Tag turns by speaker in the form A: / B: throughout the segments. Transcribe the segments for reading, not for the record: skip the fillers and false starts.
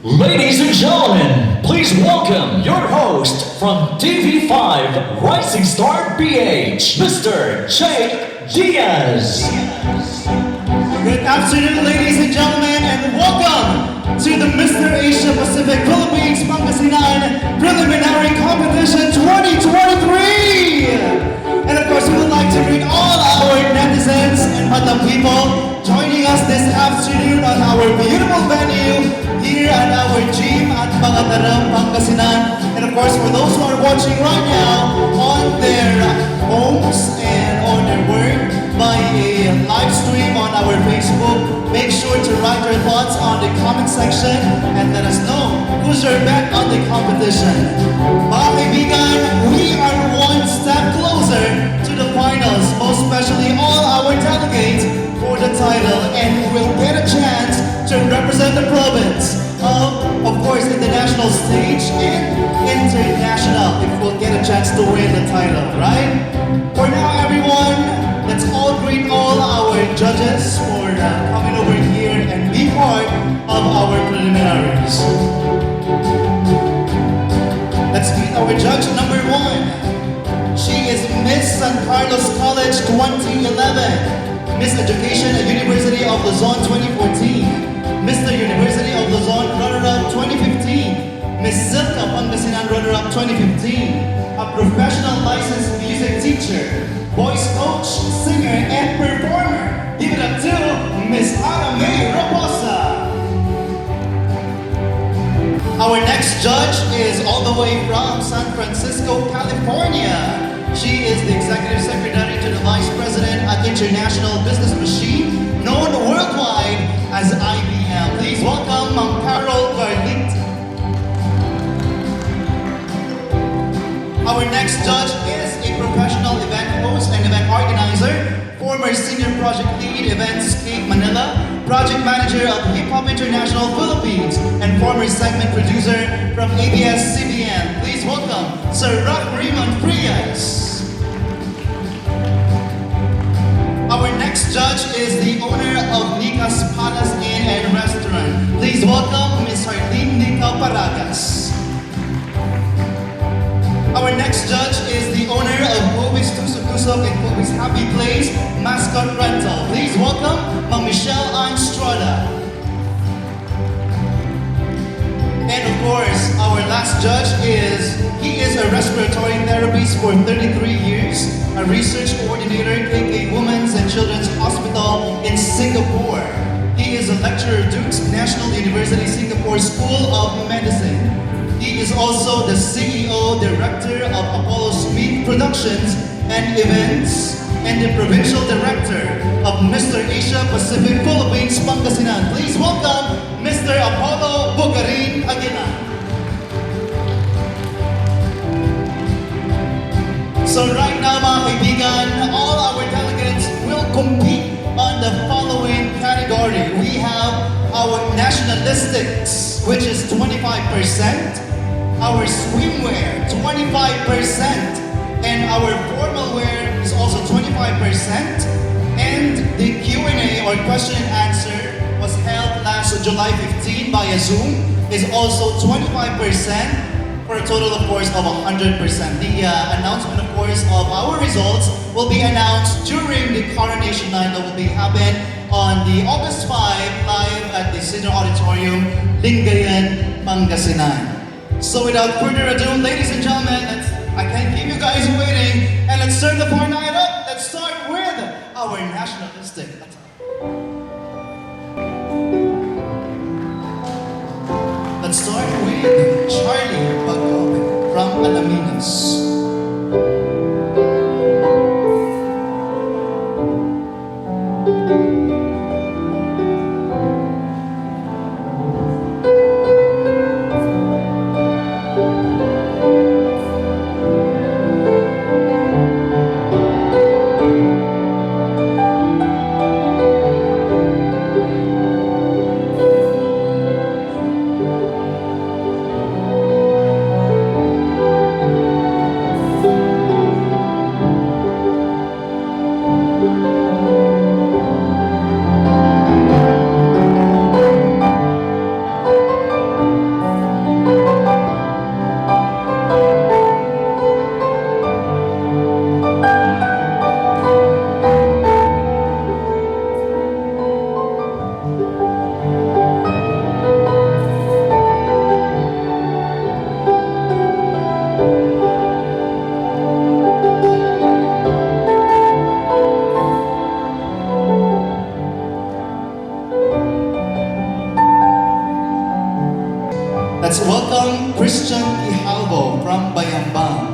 A: Ladies and gentlemen, please welcome your host from TV5 Rising Star BH, Mr. Jake Diaz.
B: Good afternoon, ladies and gentlemen, and welcome to the Mr. Asia Pacific Philippines Pangasinan Preliminary Competition 2023! And of course, we would like to greet all our netizens and other people joining us this afternoon on our beautiful venue here at our gym at Pangandaran, Pangasinan. And of course, for those who are watching right now on their homes and on their work by a live stream on our Facebook, make sure to write your thoughts on the comment section and let us know who's your bet on the competition. Mga kaibigan, we are one step closer to the finals, most especially all our delegates for the title, and will get a chance to represent the province of course, in the national stage and international, if we'll get a chance to win the title, right? For now, everyone, let's all greet all our judges for coming over here and be part of our preliminaries. Let's meet our judge number one. She is Miss San Carlos College 2011, Miss Education at University of Luzon 2014, Mr. University of Luzon runner-up 2015, Miss Silka Pangasinan runner-up 2015, a professional licensed music teacher, voice coach, singer, and performer. Give it up to Miss Ana May Raposa. Our next judge is all the way from San Francisco, California. She is the Executive Secretary to the Vice President at International Business Machine, known worldwide as IBM. Please welcome Ma'am Carol Garlit. Our next judge is a professional event host and event organizer, former senior project lead, Eventscape Manila, project manager of Hip Hop International Philippines, and former segment producer from ABS-CBN. Please welcome Sir Rock Raymond Frias. Our next judge is the owner of Nica's Palace Inn and Restaurant. Please welcome Ms. Harleen Nica Paragas. Our next judge is the owner of Kobe's Tusok Tusok and Kobe's Happy Place Mascot Rental. Please welcome Ma'am Michelle Anstrada. And of course, our last judge is a respiratory therapist for 33 years, a research coordinator, KK Women's and Children's Hospital in Singapore. He is a lecturer at Duke's National University Singapore School of Medicine. He is also the CEO, Director of Apollo Smith Productions and Events, and the Provincial Director of Mr. Asia Pacific Philippines Pangasinan. Please welcome Mr. Apollo Bugarin Aguilar. So right now, mga kaibigan, all our delegates will compete on the following category. We have our nationalistics, which is 25%, our swimwear, 25%, and our formal wear is also 25%, and the Q&A or question and answer was held last July 15 via Zoom, is also 25%, for a total, of course, of 100%. The announcement, of course, of our results will be announced during the coronation night that will be happening on the August 5 live at the Senior Auditorium, Lingayen, Pangasinan. So without further ado, ladies and gentlemen, I can't keep you guys waiting, and let's turn the party night up. Let's start with our nationalistic. Let's start with Charlie Pagkopit from Alaminos. Let's welcome Christian Ihalvo from Bayambang.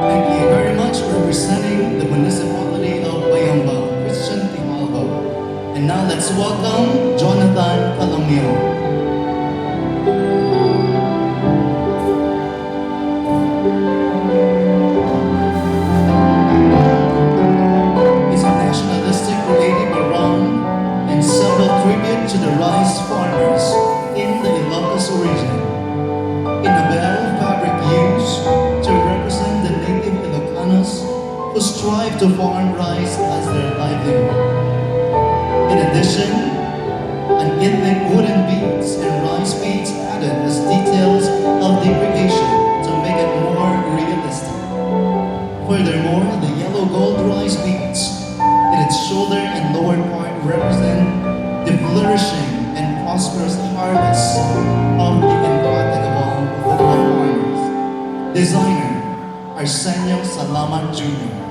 B: Thank you very much for representing the municipality of Bayambang, Christian Ihalvo. And now let's welcome Jonathan Calomio. It's a nationalistic creative barong and symbol tribute to the rice farmers in the Ilocos region. In a bell fabric used to represent the native Ilocanos who strive to farm rice as their livelihood. In addition, an ethnic wooden beads and rice beads added as details of the creation to make it more realistic. Furthermore, the yellow gold rice beads in its shoulder and lower part represent the flourishing and prosperous harvest of the indefatigable farmers. Designer Arsenio Salaman Jr.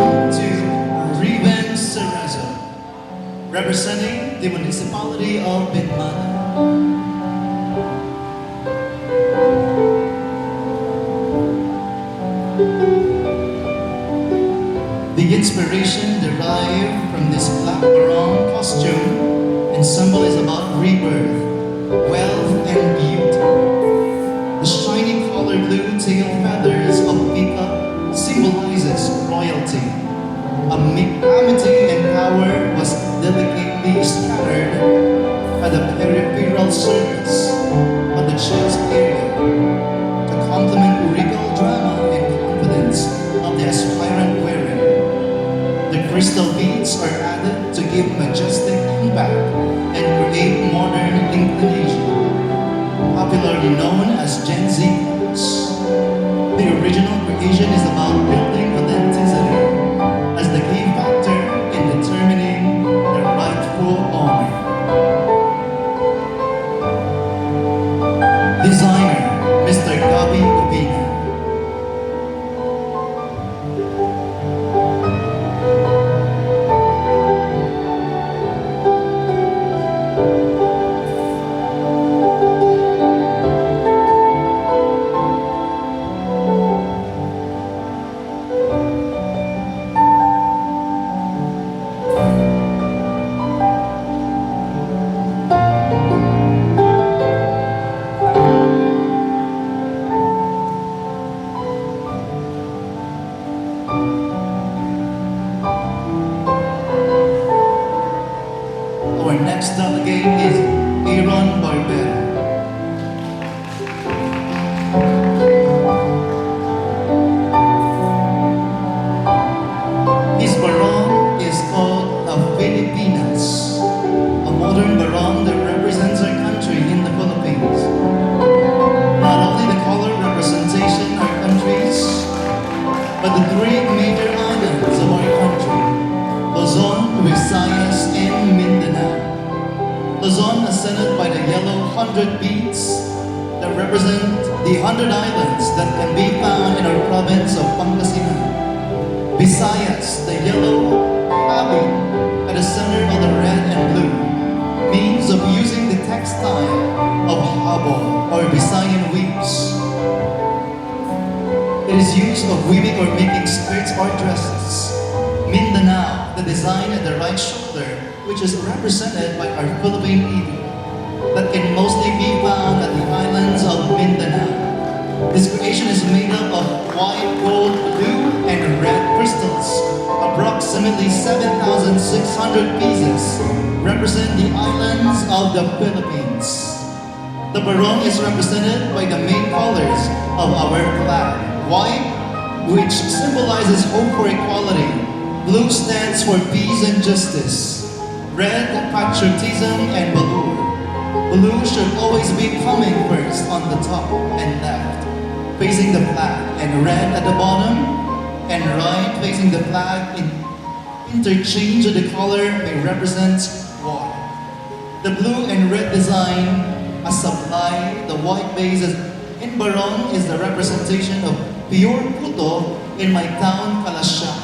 B: belong to Riven Cerezo, representing the municipality of Bitmana. The inspiration derived from this black barong costume and symbol is about rebirth, wealth, and beauty. The shiny color blue tail feathers of peacock symbolizes royalty. Amity and power was delicately scattered by the peripheral surface on the chest area to complement regal drama and confidence of the aspirant wearer. The crystal beads are added to give majestic impact and create modern inclination, popularly known as Gen Z clothes. The original creation is about building authenticity as the key factor in determining the rightful owner. Designer, Mr. Gabi Ubina. Our next delegate is Aaron Barbera. His barong is called a Filipinas, a modern barong that represents our country in the Philippines. Not only the color representation our countries, but the three major islands of our country, Luzon, Visayas, and Mindanao. Luzon ascended by the yellow 100 beads that represent the 100 islands that can be found in our province of Pangasinan. Visayas, the yellow habi at the center of the red and blue, means of using the textile of habol or Visayan weaves. It is used of weaving or making skirts or dresses. Mindanao, the design at the right shoulder, which is represented by our Philippine eagle, that can mostly be found at the islands of Mindanao. This creation is made up of white, gold, blue, and red crystals. Approximately 7,600 pieces represent the islands of the Philippines. The barong is represented by the main colors of our flag. White, which symbolizes hope for equality. Blue stands for peace and justice. Red, patriotism and valor. Blue should always be coming first on the top and left, facing the flag, and red at the bottom and right facing the flag. In interchange of the color may represent war. The blue and red design as supply, the white base in barong is the representation of pure puto in my town, Kalasyaw.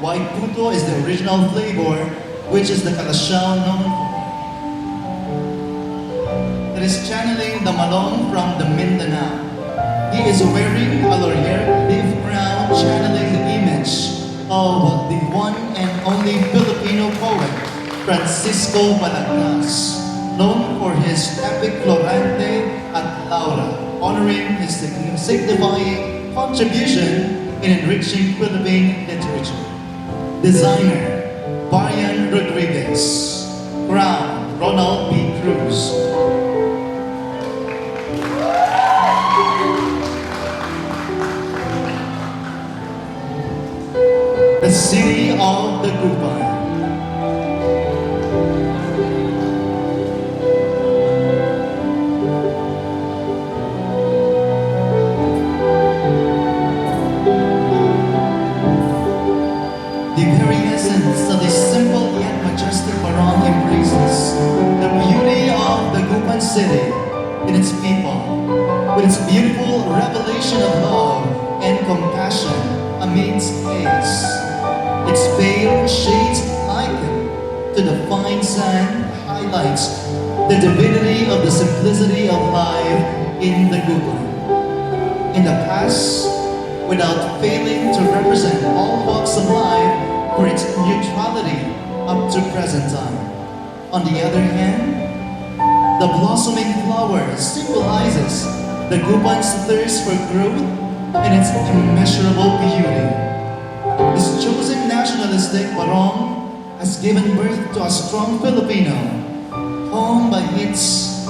B: White puto is the original flavor, which is the Kalasyaw known for. It is channeling the Malong from the Mindanao. He is wearing a laurel leaf crown, channeling the image of the one and only Filipino poet, Francisco Balagtas, known for his epic Florante at Laura, honoring his signifying contribution in enriching Philippine literature. Designer, Brian Rodriguez. Crown, Ronald B. Cruz. The city of the Gupan. The very essence of this simple yet majestic barong embraces the beauty of the Gupan city in its people, with its beautiful revelation of love and compassion amidst haze. Its pale shades liken to the fine sand highlights the divinity of the simplicity of life in the Gupan. In the past, without failing to represent all walks of life for its neutrality up to present time. On the other hand, the blossoming flower symbolizes the Gupan's thirst for growth and its immeasurable beauty. This chosen nationalistic barong has given birth to a strong Filipino, honed by his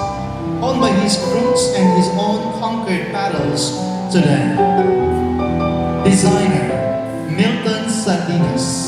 B: roots and his own conquered battles today. Designer Milton Salinas.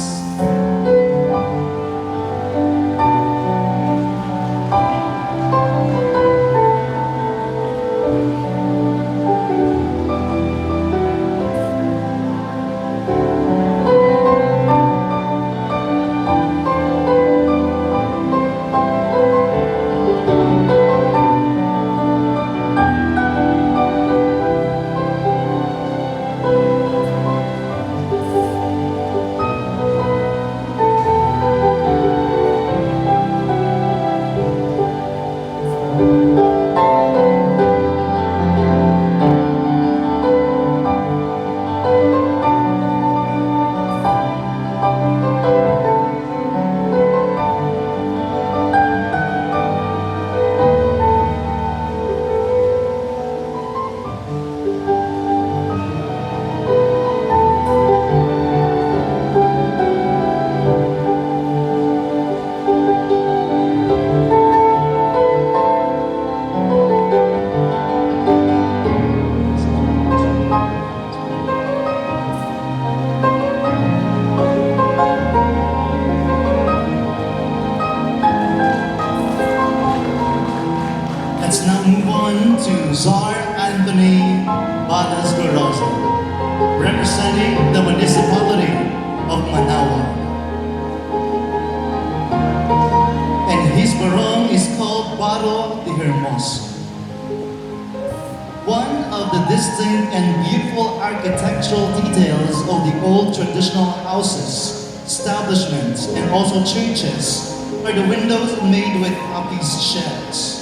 B: Let's now move on to Czar Anthony Badas Gorosa, representing the municipality of Manaoag. And his barong is called Baro de Hermoso. One of the distinct and beautiful architectural details of the old traditional houses, establishments, and also churches are the windows made with Capiz shells,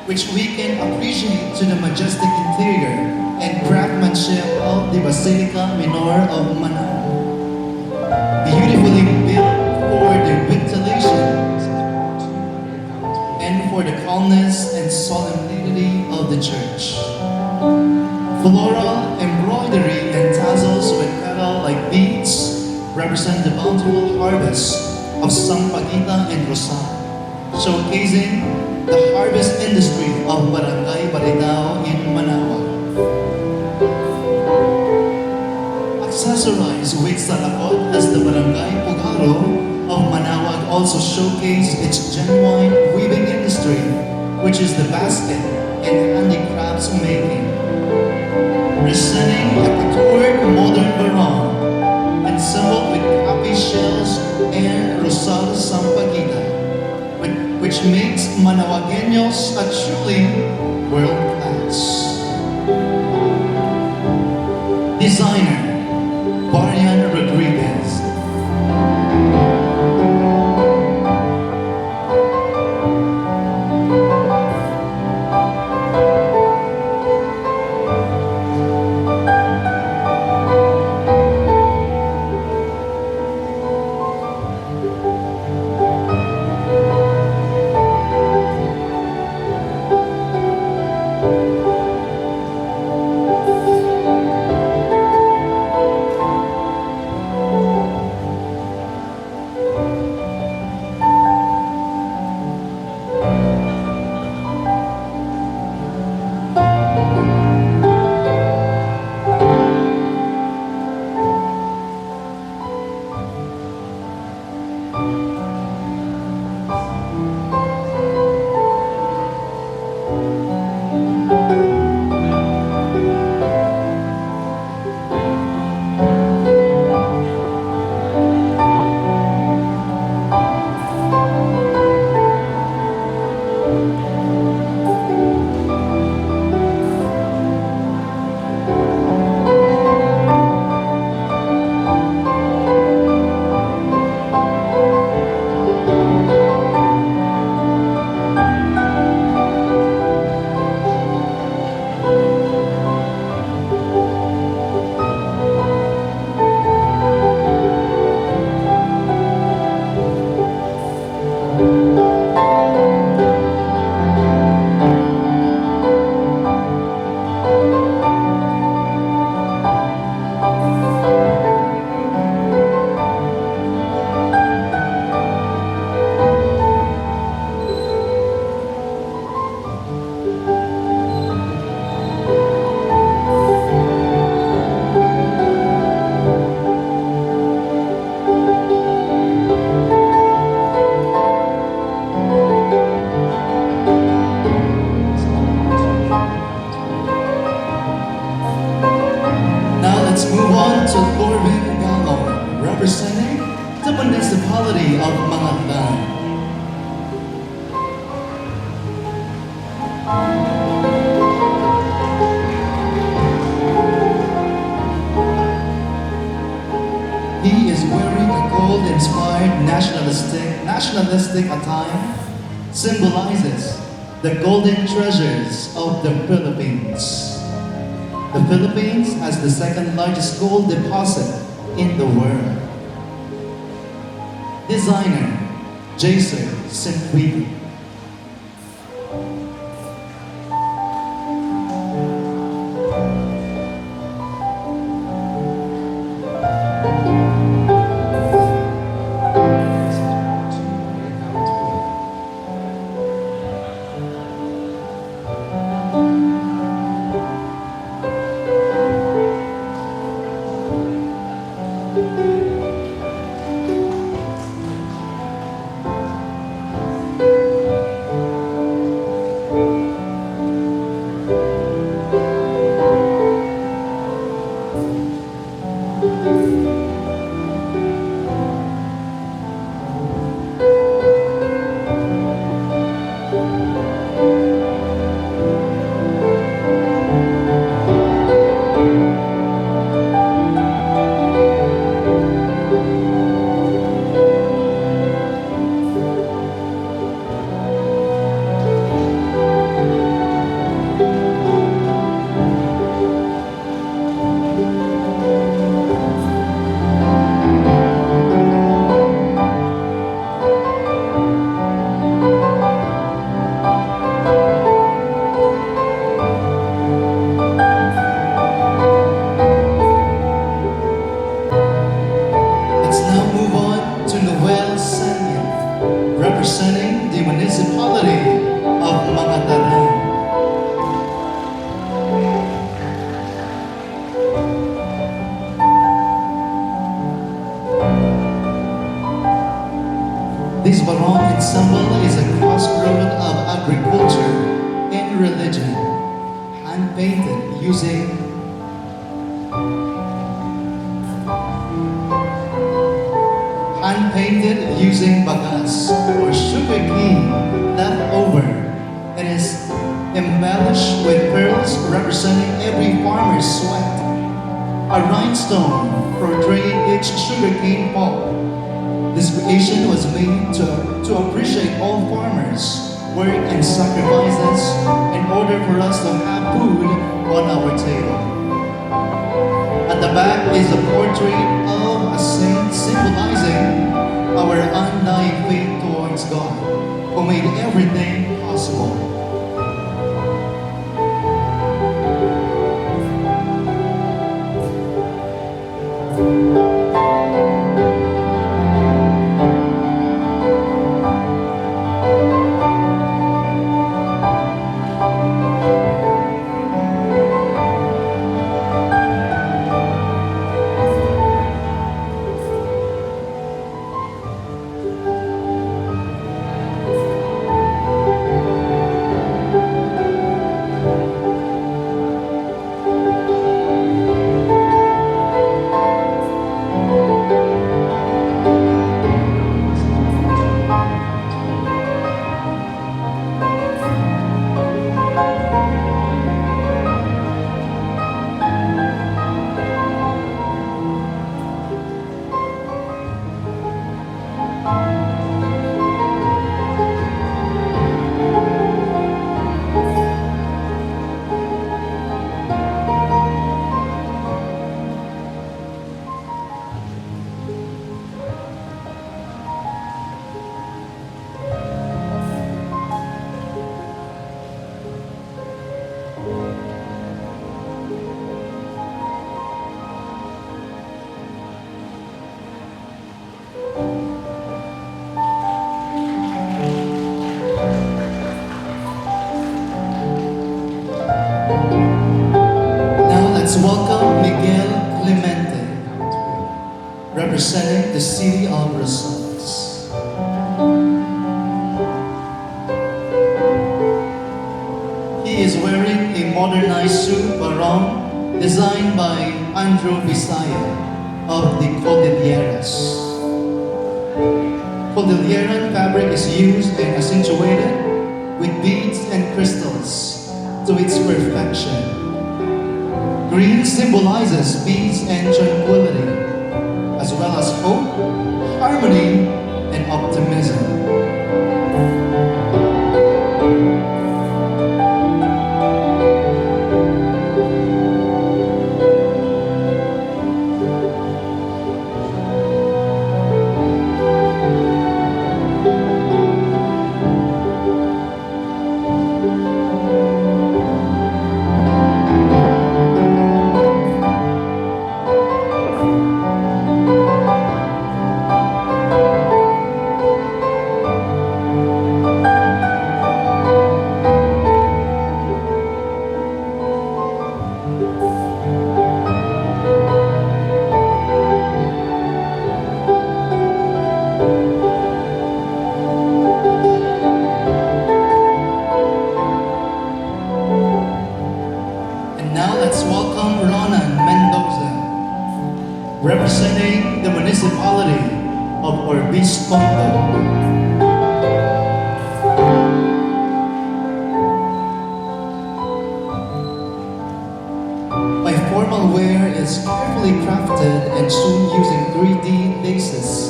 B: which we can appreciate to the majestic interior and craftsmanship of the Basilica Minor of Manao. Beautifully built for the ventilation and for the calmness and solemnity of the church. Floral embroidery and tassels with petal-like beads represent the bountiful harvest of Sampaguita and Rosal, showcasing the harvest industry of Barangay Baritao in Manaoag. Accessorized with salakot as the Barangay Pugaro of Manaoag also showcase its genuine weaving industry, which is the basket and handicrafts making. Presenting a coutoured modern barong, assembled with Capiz shells and Rosal Sampaguita, which makes Manawagueños a truly world-class. Designer Barian Rodriguez. Corbin Gallo, representing the municipality of Mangatlan. He is wearing a gold-inspired nationalistic attire, symbolizes the golden treasures of the Philippines. The Philippines has the second largest gold deposit in the world. Designer Jason Sinquito. Let's now move on to Noel Sanya, representing the municipality of Mangatlan. This barong ensemble is a crossroad of agriculture and religion, hand-painted using bagas or sugar cane left over. It is embellished with pearls representing every farmer's sweat, a rhinestone portraying each sugarcane pulp. This creation was made to appreciate all farmers' work and sacrifices in order for us to have food on our table. At the back is a portrait of a saint symbolizing our undying faith towards God, who made everything possible. Let's welcome Miguel Clemente, representing the city of Rosales. He is wearing a modernized suit barong designed by Andrew Bisaya, of the Cordilleras. Cordilleran fabric is used and accentuated with beads and crystals to its perfection. Green symbolizes peace and tranquility, as well as hope, harmony, and optimism. And now let's welcome Ronan Mendoza, representing the municipality of Obispondo. My formal wear is carefully crafted and sewn using 3D laces.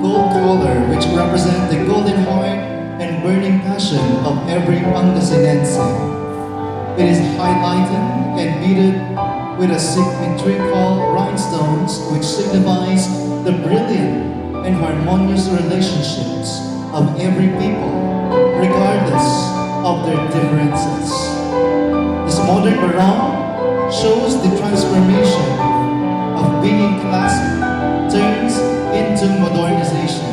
B: Gold color, which represent the golden heart and burning passion of every Pangasinense. It is highlighted and beaded with a symmetrical rhinestones, which signifies the brilliant and harmonious relationships of every people, regardless of their differences. This modern barong shows the transformation of being classic turns into modernization.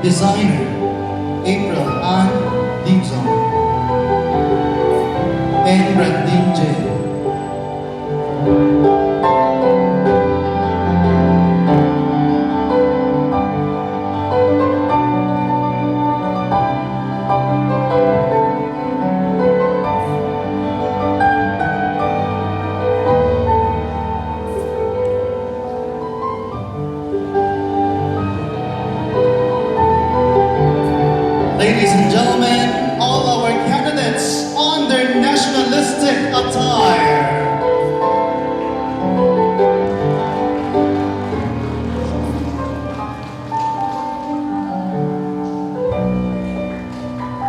B: Designer April Ann Dibson and Brandine J. Ladies and gentlemen, all our candidates on their nationalistic attire.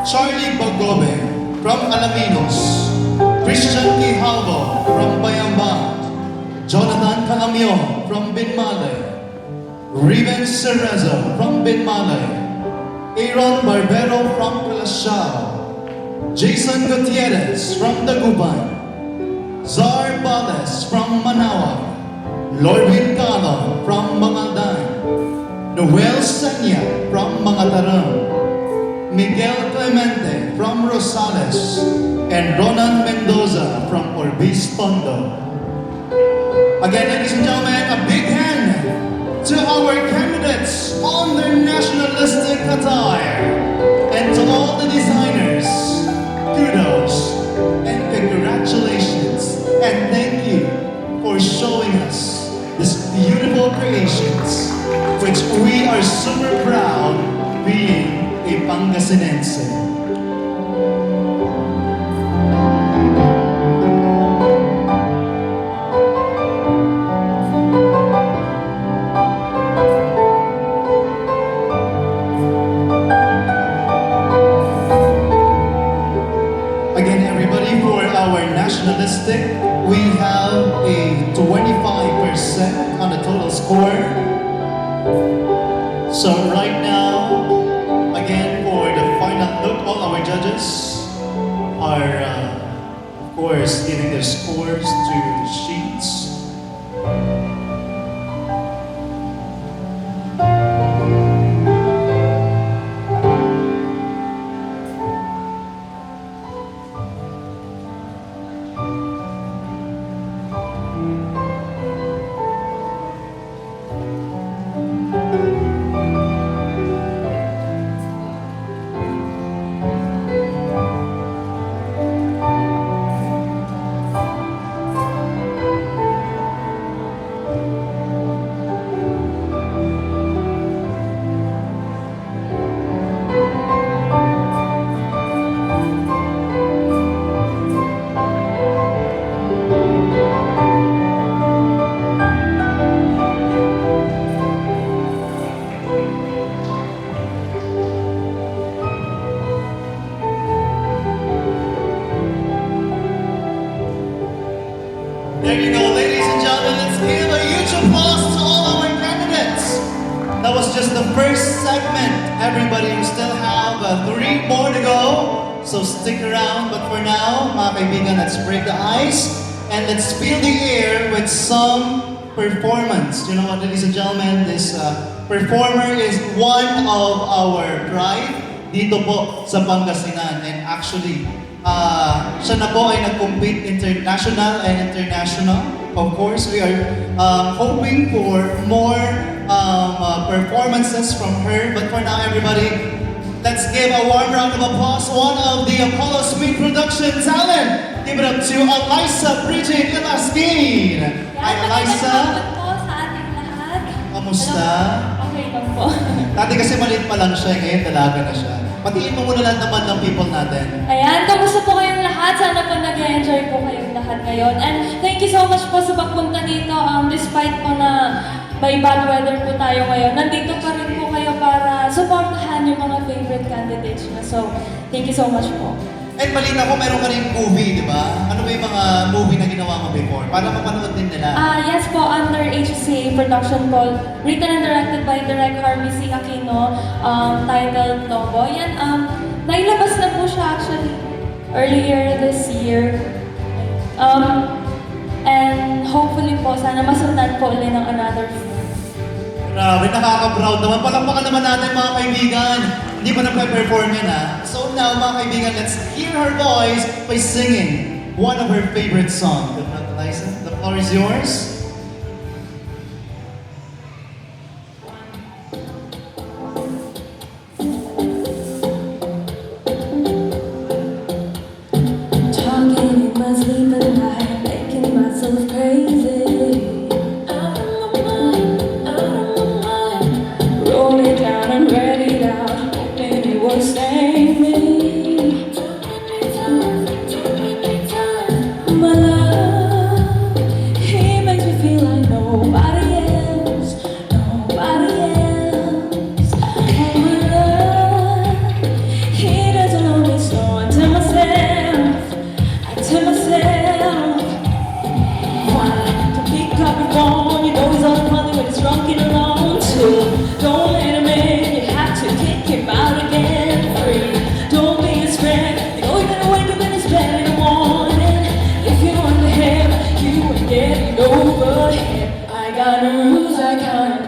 B: Charlie Bagobe from Alaminos, Christian Quijalvo from Bayambang, Jonathan Calamio from Binmalay, Ruben Cerezo from Binmalay, Aaron Barbero from Calasiao, Jason Gutierrez from Dagupan, Zar Bales from Manawa, Lorvin Cano from Mangaldan, Noel Senya from Mangatarang, Miguel Clemente from Rosales, and Ronan Mendoza from Obispondo. Again, ladies and gentlemen, a big hand to our candidates on their nationalistic attire, and to all the designers, kudos and congratulations, and thank you for showing us these beautiful creations, which we are super proud being a Pangasinense. Again, everybody, for our nationalistic, we have a 25% on the total score. So right now, again, for the final look, all our judges are, of course, giving their scores to the sheets. the first segment. Everybody, we still have 3 more to go. So stick around. But for now, mga kaibigan, let's break the ice and let's fill the air with some performance. You know what, ladies and gentlemen, this performer is one of our pride dito po sa Pangasinan. And actually, siya na po ay nag-compete international and international. Of course, we are hoping for more performances from her. But for now, everybody, let's give a warm round of applause. One of the Apollo Smith production talent. Give it up to Eliza Bridget Ilaskin. Hi, Eliza.
C: po sa ating lahat.
B: Kamusta?
C: Okay lang po.
B: Dati kasi maliit pa lang siya, ngayon dalaga na siya. Patiin mo muna lahat naman ng people natin.
C: Ayan, kamusta po kayong lahat? Sana po nag-enjoy po kayong lahat ngayon. And thank you so much po sa pagpunta dito. Despite po na may bad weather po tayo ngayon, nandito pa rin po kayo para supportahan yung mga favorite candidates na. So, thank you so much po.
B: And balita ko, meron ka rin movie, di ba? Ano ba yung mga movie na ginawa mo before? Para mapanood din nila.
C: Yes po, under HCA production po, written and directed by Direk Harvey C. Aquino, titled Novo. Yan, nailabas na po siya actually earlier this year. And hopefully po, sana masundan po ulit ng another film.
B: Grabe, nakaka-proud naman. Palakpakan naman natin mga kaibigan. Hindi pa nagpe-perform yan ha. So now mga kaibigan, let's hear her voice by singing one of her favorite songs. Good luck, Eliza. The floor is yours.
C: Talking in my sleep at night, making myself crazy. Out of my mind, out of my mind. Roll it down and read it out, hoping it will save me. Too many times, my love, he makes me feel like nobody else, nobody else. Oh my love, he doesn't know me, so I tell myself, why to pick up your phone? You know he's on the money when he's drunk and alone too. Don't let him in, you have to kick him out again. Free, don't be his friend. You know you're gonna wake up in his bed in the morning. If you're under him, you ain't getting over him. I got rules, I count.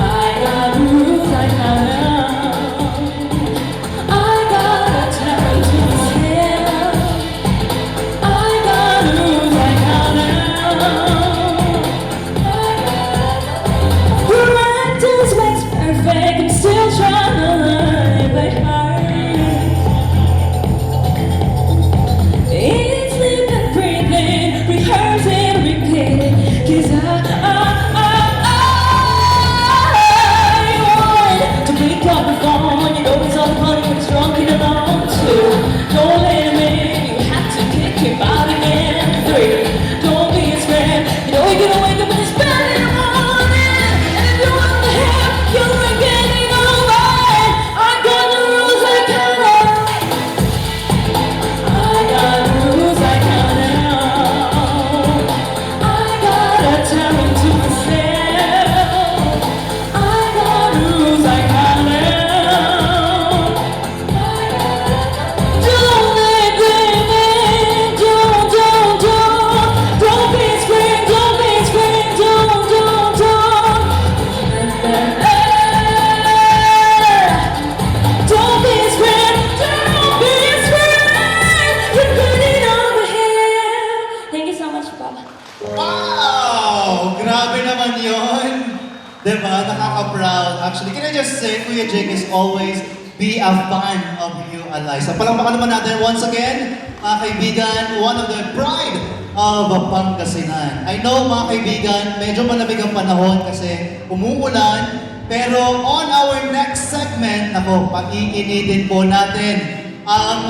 C: I got rules, I count. I gotta tell you myself. I got rules, I count. Practice makes perfect. I'm still trying to learn by heart. Eating, sleeping, breathing, rehearsing, repeating. 'Cause I want to pick up the phone. You know he's all funny when he's drunk and alone too. Don't let him in, you have to kick him out again. 3, don't be his friend. You know you're gonna wake up in his bed in the morning. And if you're under him, you ain't getting over it. I got the rules, I count. I got rules, I count. I gotta tell him to myself. I got rules, I count. Don't let them in, don't be his friend, don't be his friend, don't. Don't be his friend, don't be his friend. You're getting over him. Thank you so much, Papa.
B: Wow! Grabe naman yun! Diba? Nakaka-proud. Actually, can I just say, Kuya Jake is always be a fan of you, Eliza. Palakpakan naman natin once again, mga kaibigan, one of the pride of Pangasinan. I know, mga kaibigan, medyo malamig ang panahon kasi umuulan, pero on our next segment, nako, pag-iinitin po natin ang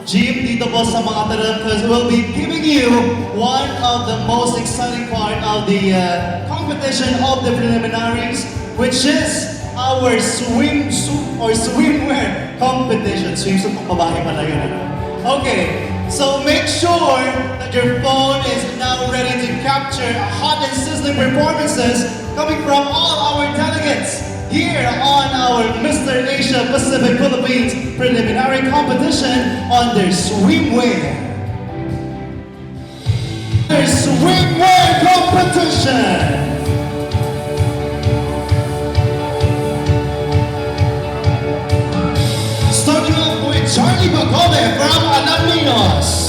B: gym dito po sa mga taram because we'll be giving you one of the most exciting part of the competition of the preliminaries, which is our swimsuit or swimwear competition. Swimsuit ng babae pala yun. Ano? Okay, so make sure that your phone is now ready to capture hot and sizzling performances coming from all our delegates here on our Mr. Asia Pacific Philippines preliminary competition on their swimwear. Their swimwear competition. Starting off with Charlie Bagome from Alaminos.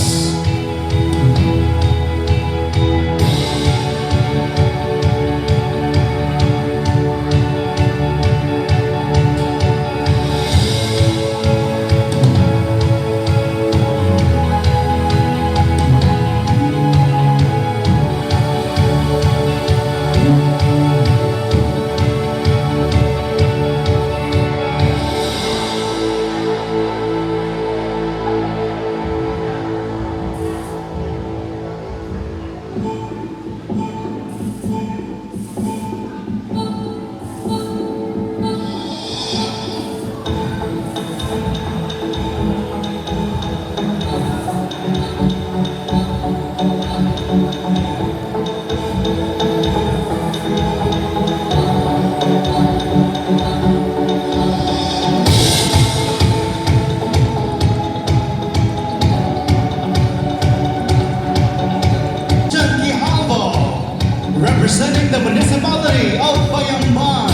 B: Representing the municipality of Bayambang.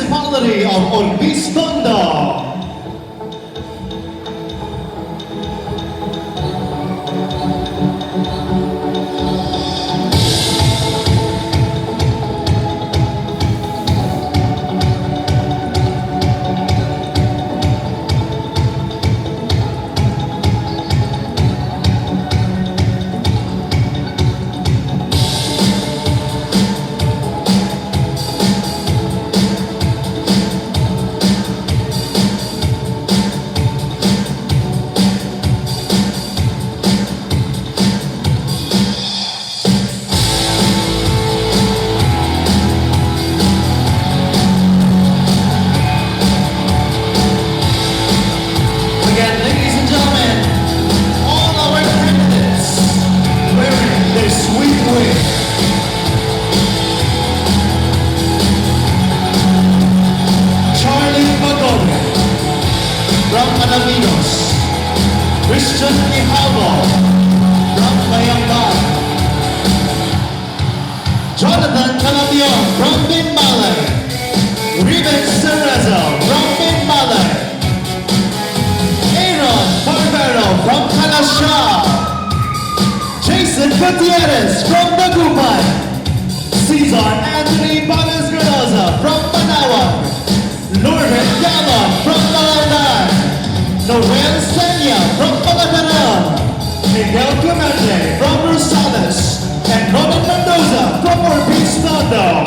B: Municipality of Obispondo. Again, ladies and gentlemen, all our candidates wearing their sweet wig. Charlie Pagoda from Alaminos. Christian Ihalvo from Bayamban. Jonathan Calamion from Binmalay. Ruben Cerezo from Binmalay. Aaron Barbero from Kalasha. Jason Gutierrez from Dagupan. Cesar Anthony Baez Granoza from Panawan. Lourdes Galon from Malandan. Noel Senya from Pagataran. Miguel Clemente from Rosales. And Robin Mendoza from Obispondo.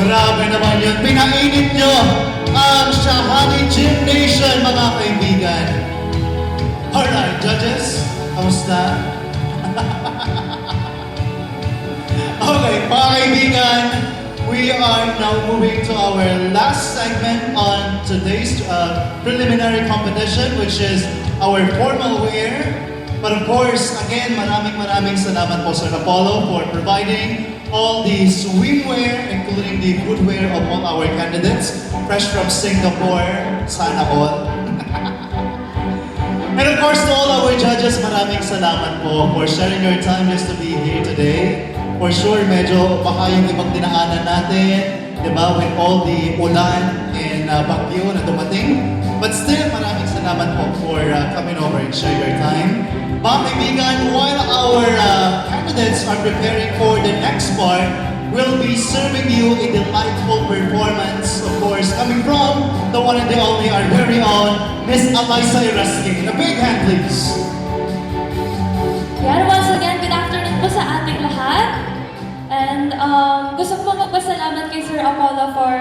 B: Grabe naman yun. Pinainit nyo ang Shahani Gym Nation, mga kaibigan. Alright, judges. Kamusta? Okay, mga kaibigan. We are now moving to our last segment on today's preliminary competition, which is our formal wear. But of course, again, maraming salamat po Sir Apollo for providing all the swimwear, including the footwear of all our candidates, fresh from Singapore, sana all. And of course, to all our judges, maraming salamat po for sharing your time just to be here today. For sure, medyo baka yung ibang dinaanan natin, di ba, with all the ulan and bagyo na dumating. But still, maraming salamat po for coming over and share your time. Mga kaibigan, while our candidates are preparing for the next part, we'll be serving you a delightful performance, of course, coming from the one and the only, our very own, Miss Eliza Iraskin. A big hand, please.
C: Yan, once again, good afternoon po sa ating lahat. And gusto ko magpasalamat kay Sir Apollo for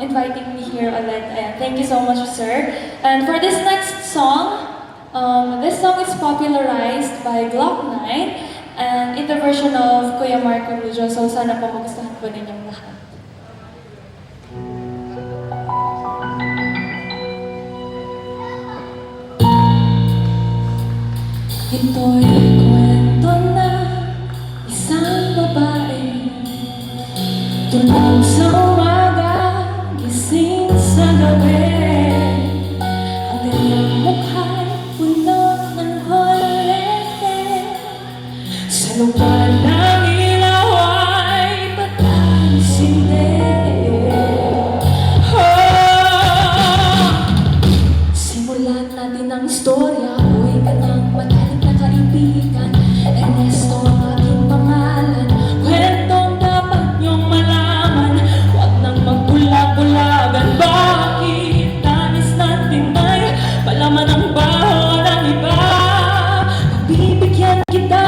C: inviting me here ulit. Ayan, thank you so much, sir. And for this next song, this song is popularized by Glock 9 and in the version of Kuya Marco Rujo. So sana po magustuhan po ninyong lahat. Ito'y kwento na isang babae tulog sa umaga, gising sa gabi. Ang kanyang mukha'y puno ng holete. Sa lupa ng ilaw ay pagkalisinde. Simulan natin ang istorya. Buhay ka ng matalik na kaibigan. Ernesto ang aking pangalan. Kwentong dapat niyong malaman. Huwag nang magbulag-bulagan. Bakit nais natin ay malaman ang baho ng iba? Pagbibigyan kita.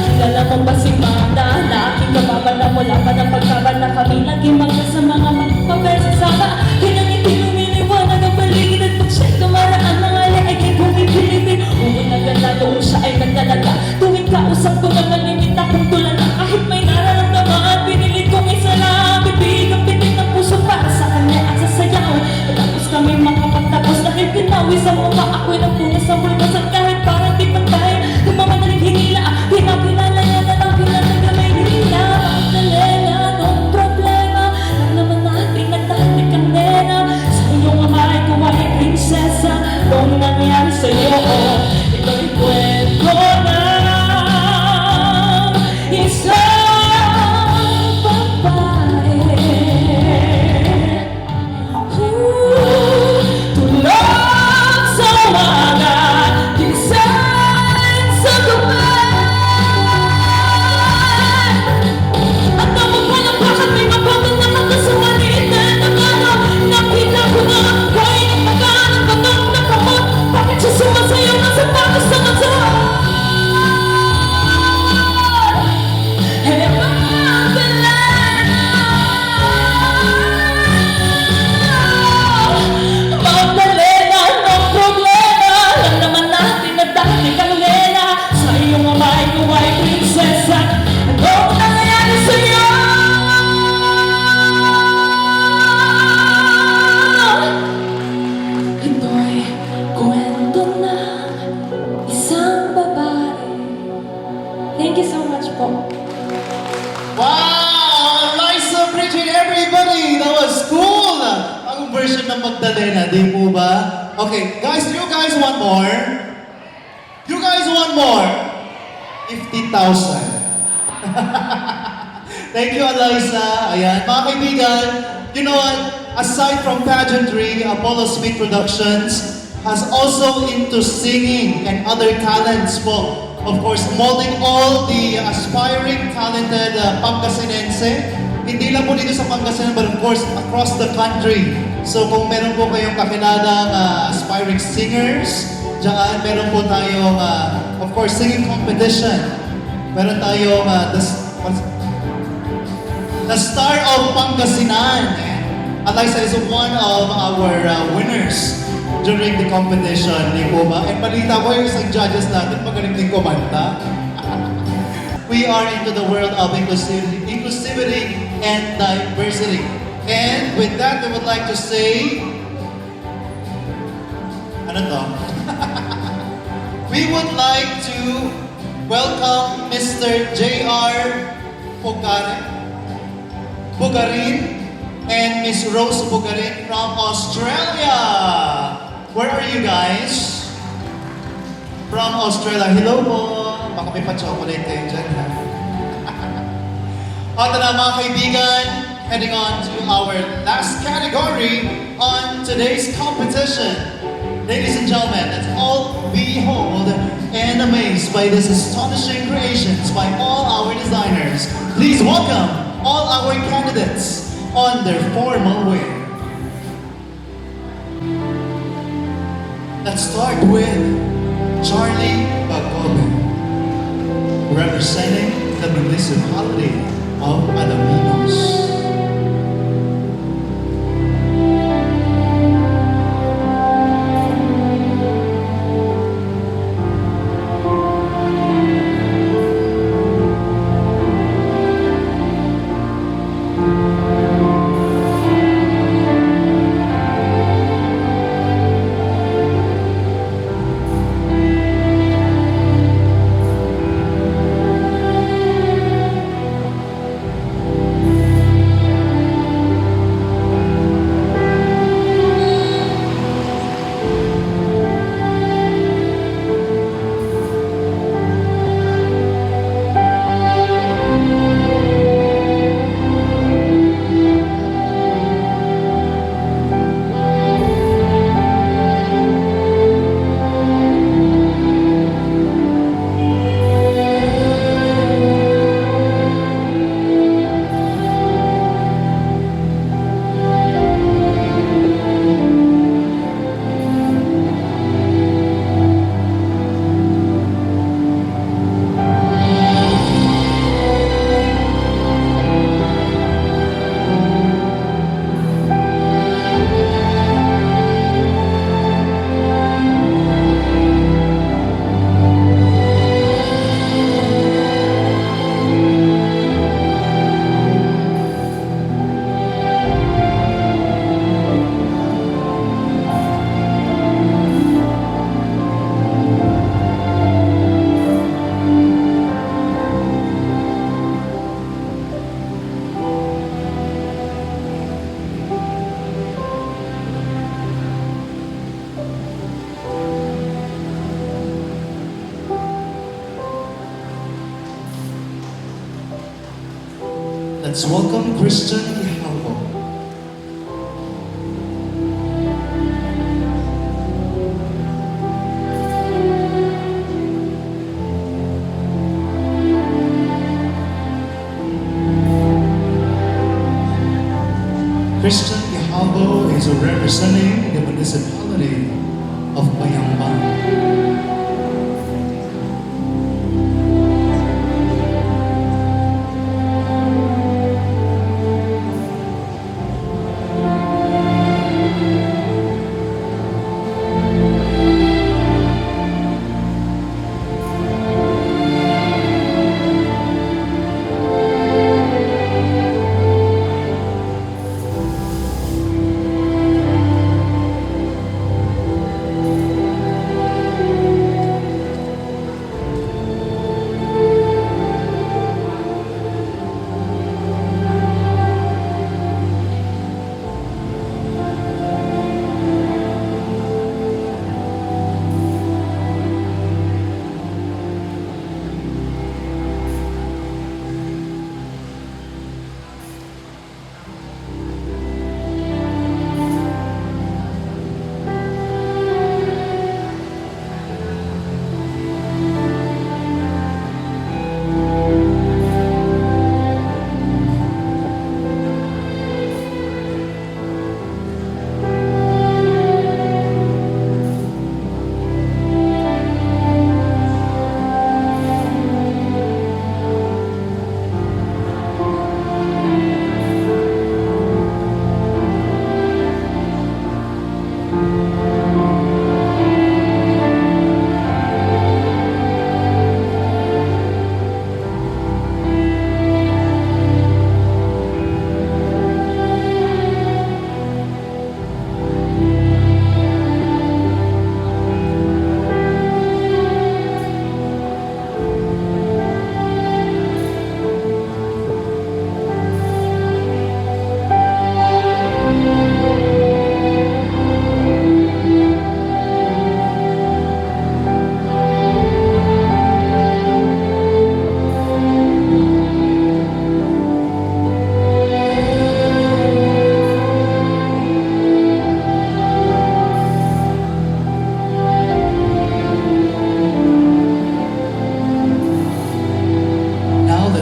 C: Kilala mo ba si Manda na aking kababa na mula pa ng pagkaba na kami naging sa mga magpapesasama? Kinangiti lumiliwanag ang paligid at pag siya'y tumaraan ng alay ay kay bumipilipin. Uwi na ganda doon siya ay nagdalaga. Tuwing kausap ko na malimit akong tulala. Kahit may nararamdaman, pinilit kong isa lang. Bibig ang pitik ng puso para sa kanya at sasayaw. Tapos kami makapagtapos dahil pinawi sa mukha. Ako'y nagpunga sa bulbas at kahit parang di pantay. Kumamadaling hinila, pinakilala niya na lang pinatagamay nila. Magdalena, anong problema? Lang naman natin nagtatik ang nena. Sa iyong amay ko ay prinsesa. Kung nangyari sa'yo, ito'y kwento ng isang babae. Tulog sa umaga, gising sa gabi. At naman pa ng bakit may mabagal na kakasumalitin. Ang ano, nakita ko na kayo ng maganang batong nakamot. Bakit siya sumasayaw ng sapatos sa mata? Hey, Magdalena, Magdalena, anong problema? Alam naman natin na dati kang Lena. Sa iyong amay ko ay prinsesa. Anong nangyayari sa'yo? Ito'y kwento ng isang babae. Thank you so much po.
B: Wow! Liza Bridget, everybody! That was cool! Ang version ng Magdalena, di po ba? Okay, guys, you guys want more? You guys want more? 50,000. Thank you, Eliza. Ayan, mga kaibigan, you know what? Aside from pageantry, Apollo Smith Productions has also into singing and other talents po. Of course, molding all the aspiring, talented Pangasinense. Hindi lang po dito sa Pangasinan, but of course, across the country. So kung meron po kayong kakilalang aspiring singers, diyan meron po tayong, of course, singing competition. Meron tayong the Star of Pangasinan. Eliza is one of our winners during the competition, di po ba? And balita ko yung isang judges natin, magaling din kumanta. We are into the world of inclusivity and diversity. And with that, we would like to say, ano to? We would like to welcome Mr. J.R. Bugarin and Miss Rose Bugarin from Australia. Where are you guys? From Australia. Hello po. Baka may pa-chocolate kayo dyan, ha? At na mga kaibigan, heading on to our last category on today's competition. Ladies and gentlemen, let's all behold and amazed by these astonishing creations by all our designers. Please welcome all our candidates on their formal way. Let's start with Charlie Bagobe, representing the municipality of Alaminos. Let's welcome Christian Ihalvo. Christian Ihalvo is representing the municipality of Bayambang.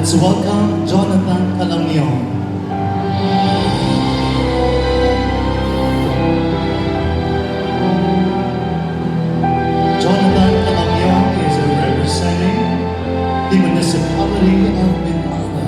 B: Let's welcome Jonathan Calamion. Jonathan Calamion is representing the municipality of Binmala.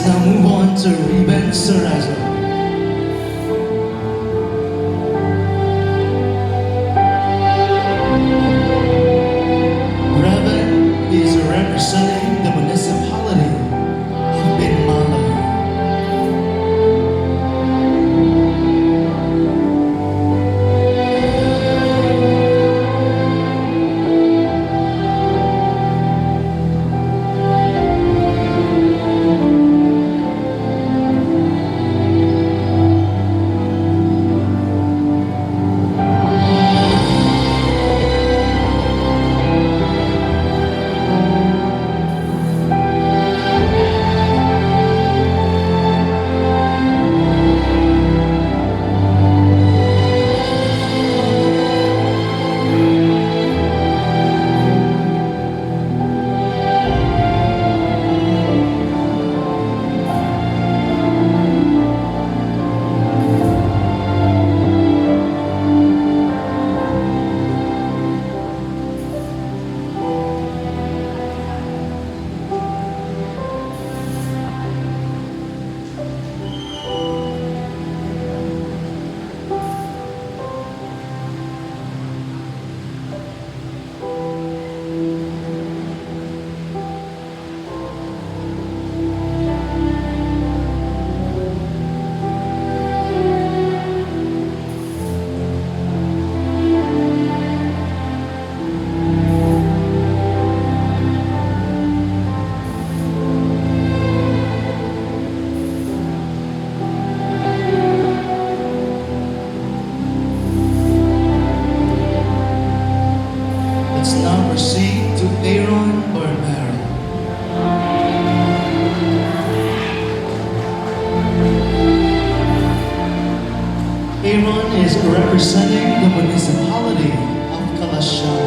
B: now move on to Ruben Sarazo. Ruben is representing the municipality of Binmala. Let's now proceed to Aaron Barbero. Aaron is representing the municipality of Kalashan.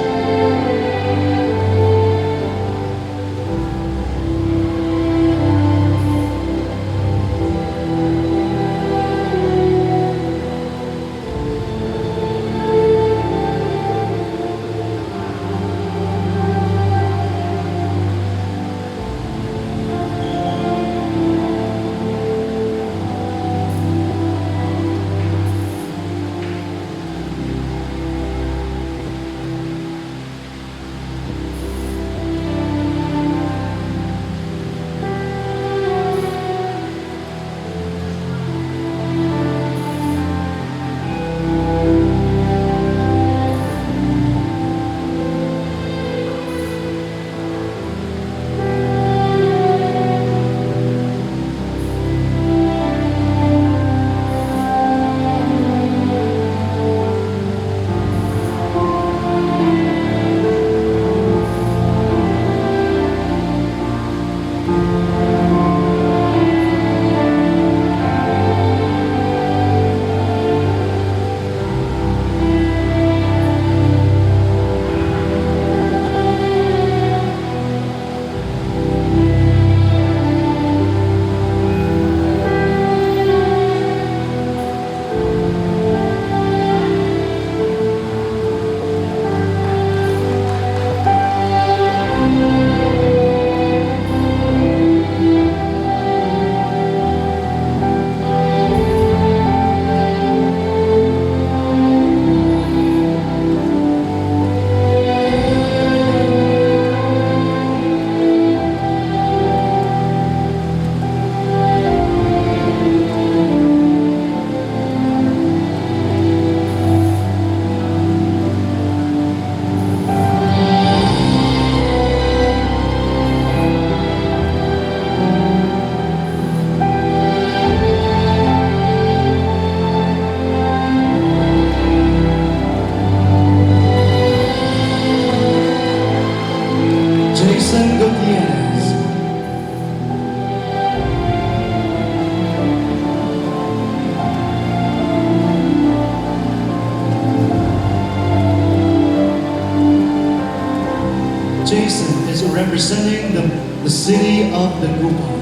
B: Jason Gutierrez. Jason is representing the city of the Gupan.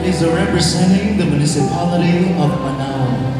B: is representing the municipality of Manao.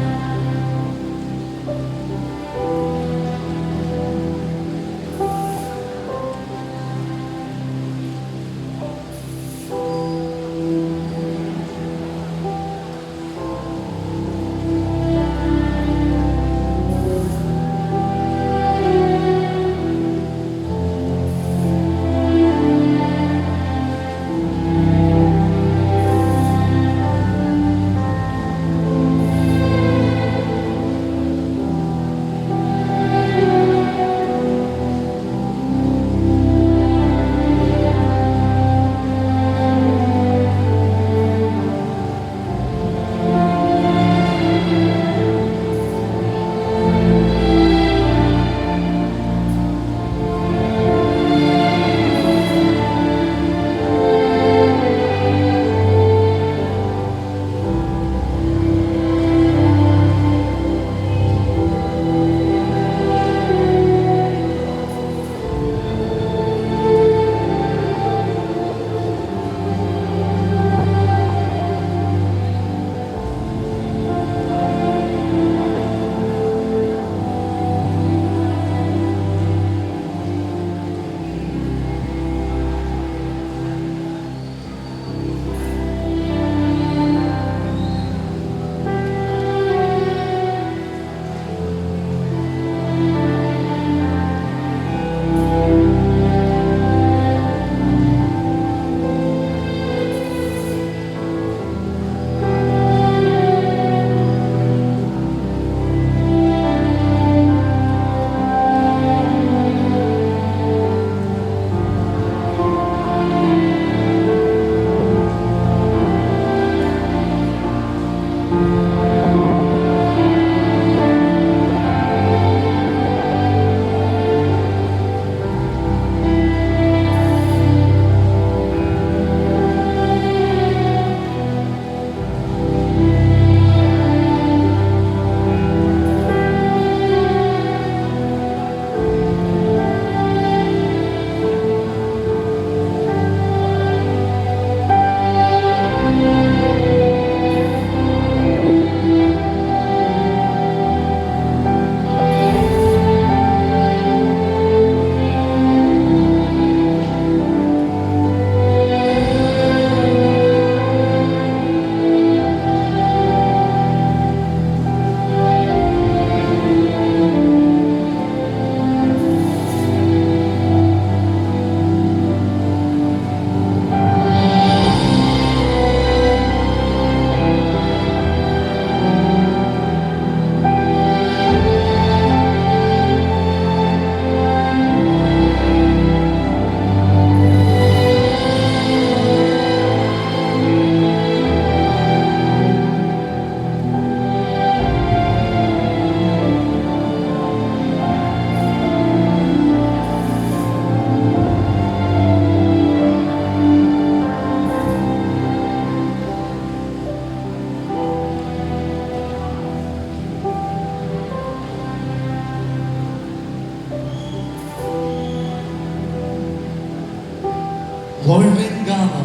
B: Lorvin Gama.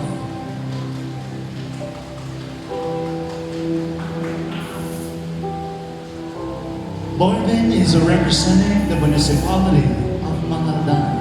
B: Lorvin is representing the municipality of Mangaldan.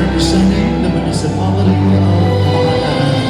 B: representing the municipality of Pangandaran.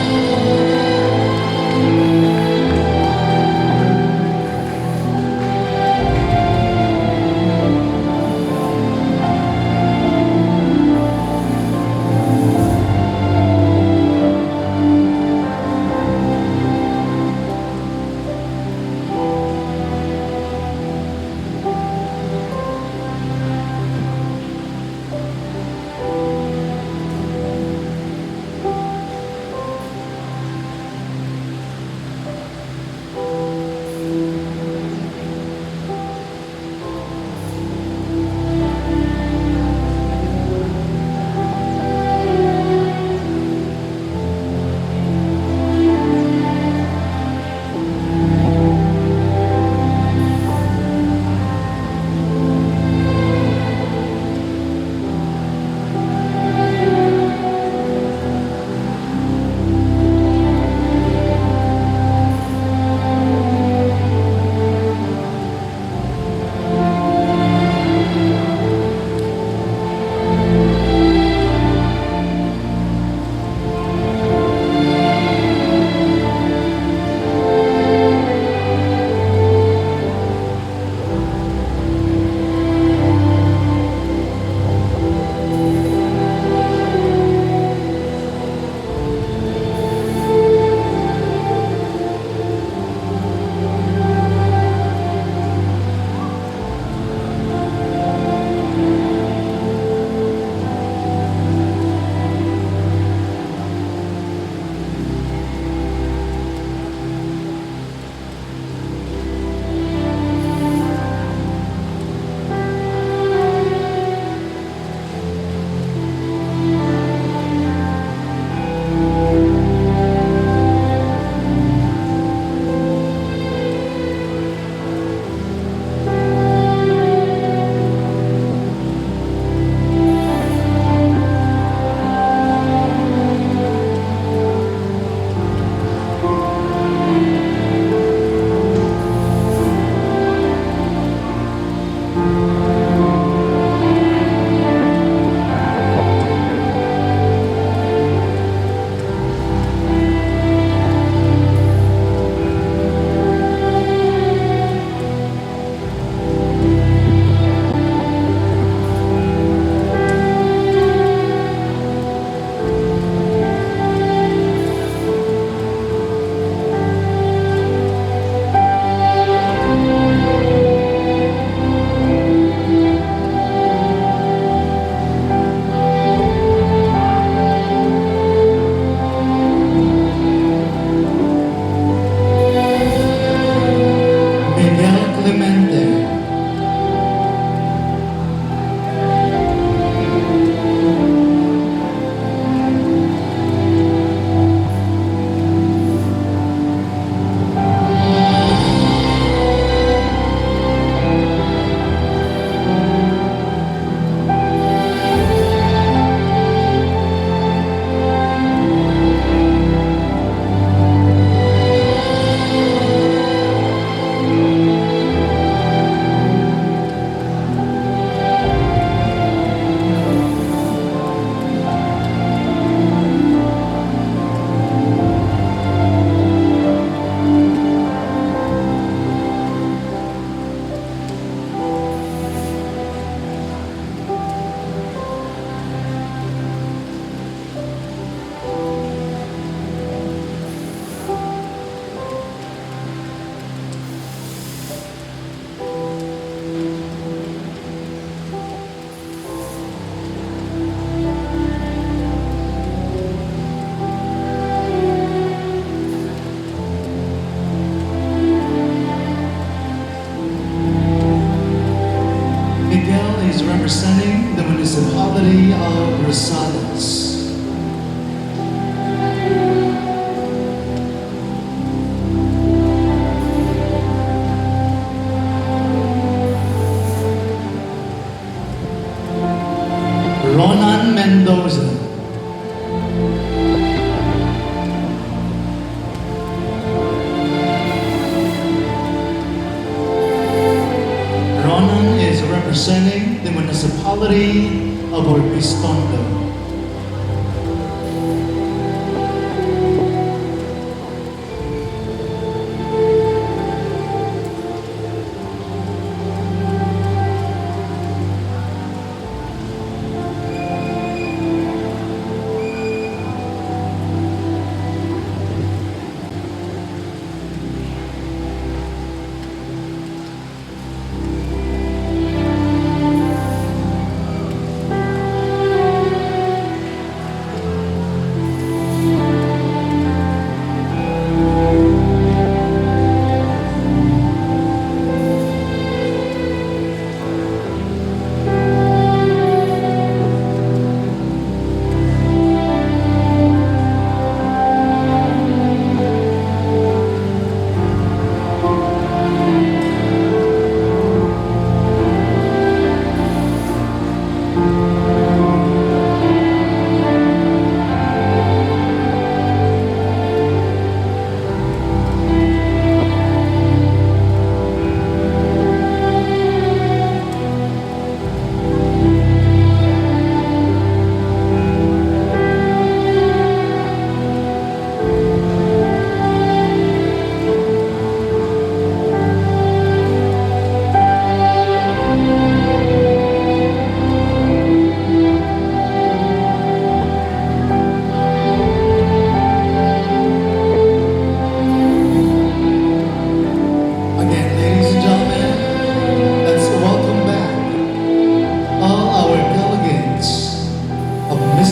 B: Miguel Clemente. Miguel is representing the municipality of Rosales. Ronan Mendoza. Ronan is representing the municipality of Orbistondo.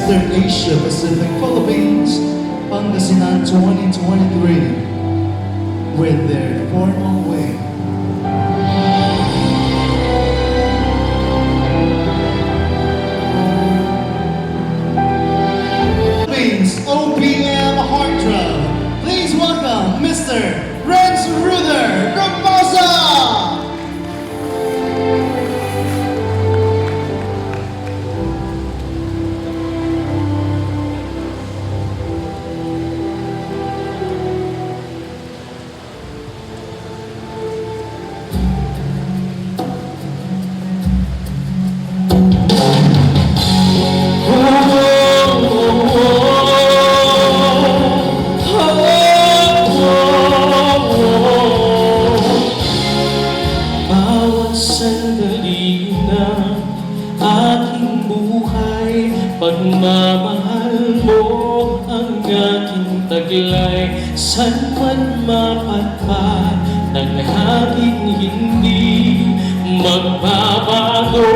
B: Mr. Asia Pacific Philippines Pangasinan 2023 with their formal way. Philippines OPM Heartthrob. Please welcome Mr. Renz Ruther Raposa!
D: Bawat sandali ng aking buhay, pagmamahal mo ang aking taglay. San man mapadpad ng aking hindi magbabago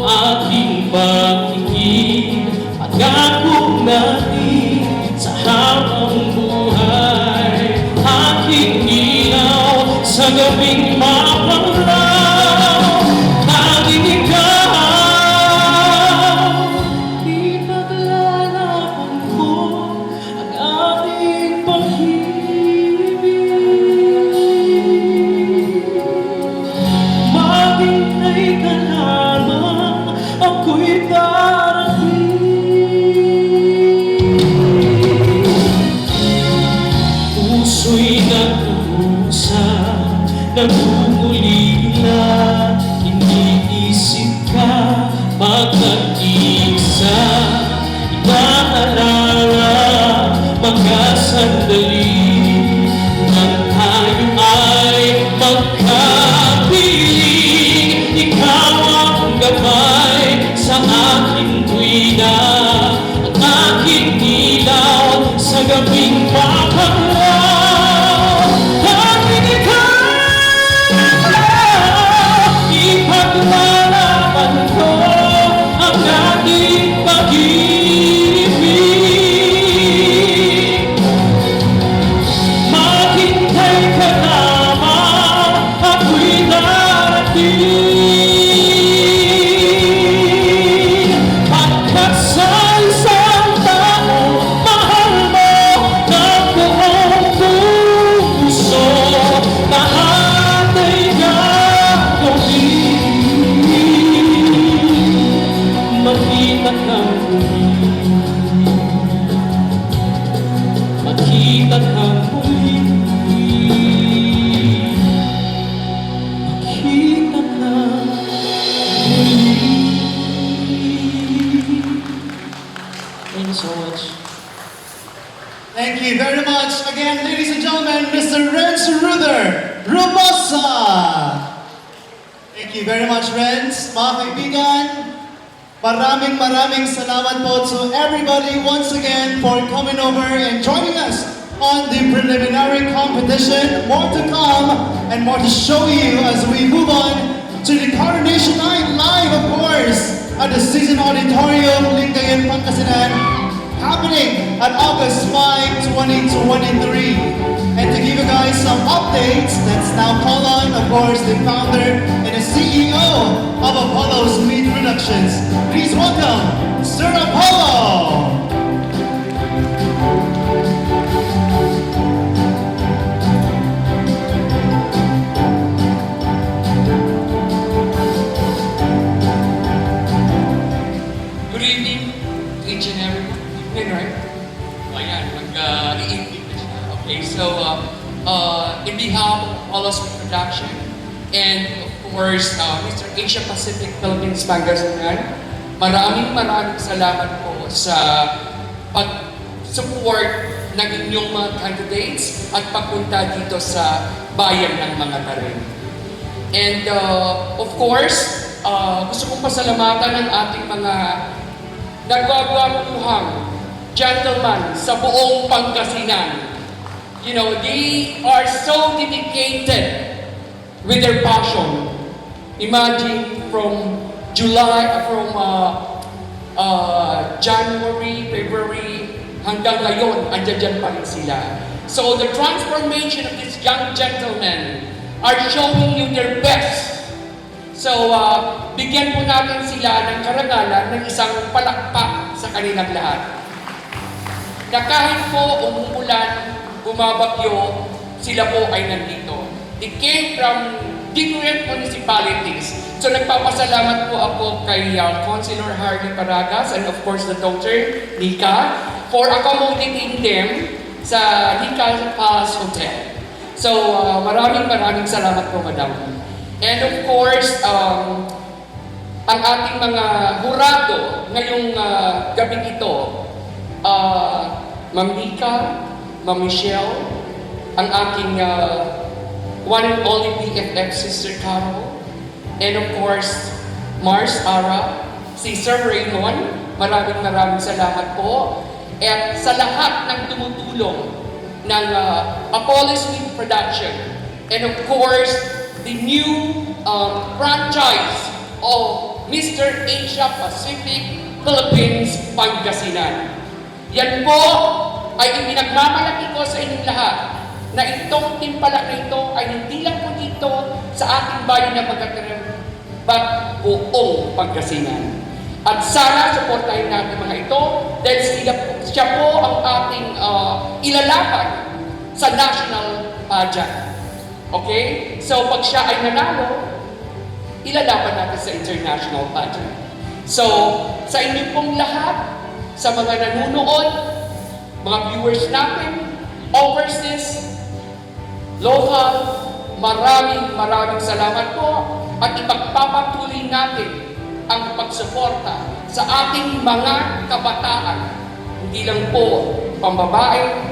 D: aking pag-ibig. Pangako natin sa habang buhay, aking ilaw sa gabing mapanglaw. Tanging ikaw, ipaglalaban ko ang ating pag-ibig. Maghintay ka lamang, ako'y darating. Puso'y nag-uusap, nag-uulila, iniisip ka pag nag-iisa. Inaalala mga sandali nang tayo ay magkapiling. Ikaw ang gabay sa aking tuwina, ang aking ilaw sa gabing mapanglaw. Tanging ikaw, ipaglalaban ko ang aking pag-ibig. Maghintay ka lamang, ako'y darating. Pagkat sa isang tao, mahal mo ng buong puso, lahat ay gagawin. Makita kang muli, makita kang muli, makita kang muli. Thank you so much.
B: Thank you very much. Again, ladies and gentlemen, Mr. Renz Ruther Raposa! Thank you very much, Renz. Mga kaibigan, maraming salamat po to everybody once again for coming over and joining us on the preliminary competition. More to come and more to show you as we move on to the Coronation Night live, of course, at the Season Auditorium, Lingayen, Pangasinan, happening at August 5, 2023. And to give you guys some updates, let's now call on, of course, the founder and the CEO of Apollo's Meat Productions. Please welcome Sir Apollo!
E: Good evening to each and everyone. Evening, right? Ayan, mag-i-evening na siya. Okay, so in behalf of Apollo's Production and of course, Mr. Asia Pacific Philippines Pangasinan, maraming salamat po sa pag-support ng inyong mga candidates at pagpunta dito sa bayan ng mga Tarim. And of course, gusto kong pasalamatan ang ating mga nagwagwapuhang gentlemen sa buong Pangasinan. You know, they are so dedicated with their passion. Imagine from January, February, hanggang ngayon, andyan pa rin sila. So the transformation of these young gentlemen are showing you their best. So, bigyan po natin sila ng karangalan ng isang palakpak sa kanilang lahat. Na kahit po umuulan, bumabagyo, sila po ay nandito. They came from different municipalities. So, nagpapasalamat po ako kay Councilor Harvey Paragas and of course the daughter, Nika, for accommodating them sa Nika Palace Hotel. So, maraming salamat po, Madam. And of course, ang ating mga hurado ngayong gabing ito, Ma'am Nika, Ma'am Michelle, ang aking one and only BFF Sister Caro, and of course, Mars Ara, si Sir Raymond, maraming salamat po. At sa lahat ng tumutulong ng Apollo Suite Production, and of course, the new franchise of Mr. Asia Pacific Philippines Pangasinan. Yan po ay ipinagmamalaki ko sa inyong lahat na itong timpalak na ito ay hindi lang po dito sa ating bayan ng Magkataram, but buong Pangasinan. At sana supportahin natin mga ito dahil siya po ang ating ilalaban sa national pageant. Okay? So, pag siya ay nanalo, ilalaban natin sa international pageant. So, sa inyo pong lahat, sa mga nanonood, mga viewers natin, overseas, local, maraming salamat po at ipagpapatuloy natin ang pagsuporta sa ating mga kabataan. Hindi lang po pambabae,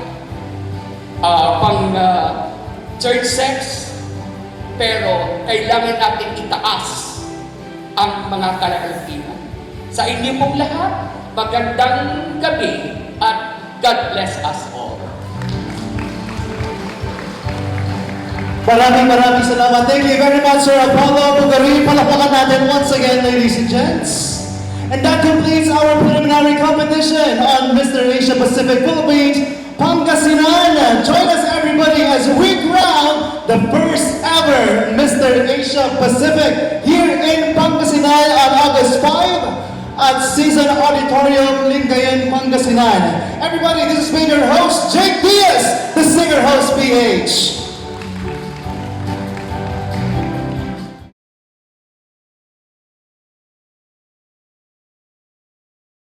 E: third sex, pero kailangan natin itaas ang mga kalagayan. Sa inyo pong lahat, magandang gabi at God bless us all.
B: Maraming salamat. Thank you very much, Sir Apollo Pugari. Palakpakan natin once again, ladies and gents. And that completes our preliminary competition on Mr. Asia Pacific Philippines Pangasinan. Join us, everybody, as we crown the first ever Mr. Asia Pacific here in Pangasinan on August 5 at Season Auditorium, Lingayen, Pangasinan. Everybody, this has been your host, Jake Diaz, the singer host PH.